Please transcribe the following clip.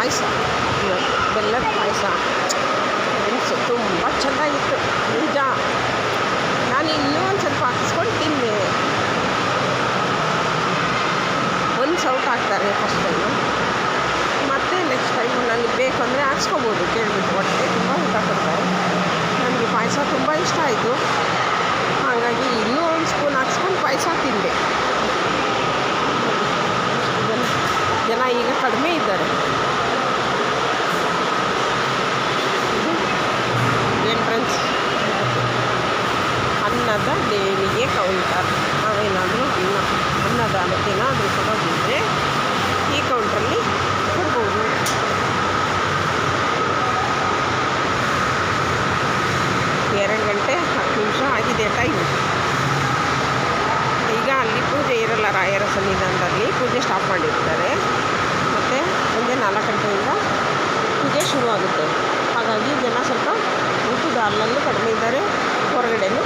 ಪಾಯಸ, ಬೆಲ್ಲದ ಪಾಯಸ ಫ್ರೆಂಡ್ಸು ತುಂಬ ಚೆನ್ನಾಗಿತ್ತು ನಿಜ. ನಾನು ಇನ್ನೂ ಒಂದು ಸ್ವಲ್ಪ ಹಾಕಿಸ್ಕೊಂಡು ತಿಂದೆ. ಒಂದು ಸೌಟ್ ಹಾಕ್ತಾರೆ ಫಸ್ಟ್ ಟೈಮು, ಮತ್ತು ನೆಕ್ಸ್ಟ್ ಟೈಮ್ ನನಗೆ ಬೇಕು ಅಂದರೆ ಹಾಕ್ಸ್ಕೊಬೋದು ಕೇಳಿಬಿಟ್ಟು. ಹೊಟ್ಟೆ ತುಂಬ ಊಟ ಕೊಡ್ತಾರೆ. ನನಗೆ ಪಾಯಸ ತುಂಬ ಇಷ್ಟ ಆಯಿತು, ಹಾಗಾಗಿ ಇನ್ನೂ ಒಂದು ಸ್ಪೂನ್ ಹಾಕ್ಸ್ಕೊಂಡು ಪಾಯಸ ತಿಂದೆ. ಜನ ಈಗ ಕಡಿಮೆ ಇದ್ದಾರೆ. ಎಂಟ್ರೆನ್ಸ್ ಅನ್ನದ ದೇಣಿಗೆ ಕೌಂಟರ್. ನಾವೇನಾದರೂ ಅನ್ನದಾನಕ್ಕೆ ಏನಾದರೂ ಕೊಡೋದಿದ್ದರೆ ಈ ಕೌಂಟ್ರಲ್ಲಿ ಕೊಡ್ಬೋದು. ಎರಡು ಗಂಟೆ 10 ನಿಮಿಷ ಆಗಿದೆ ಟೈಮ್. ಈಗ ಅಲ್ಲಿ ಪೂಜೆ ಇರಲ್ಲ, ರಾಯರ ಸನ್ನಿಧಾನದಲ್ಲಿ ಪೂಜೆ ಸ್ಟಾಪ್ ಮಾಡಿರ್ತಾರೆ. ಮತ್ತು ಸಂಜೆ 4 ಗಂಟೆಯಿಂದ ಪೂಜೆ ಶುರುವಾಗುತ್ತೆ. ಹಾಗಾಗಿ ಜನ ಸ್ವಲ್ಪ ಊಟದ ಹಾಲ್ನಲ್ಲೂ ಕಡಿಮೆ ಇದ್ದಾರೆ, ಹೊರಗಡೆನೂ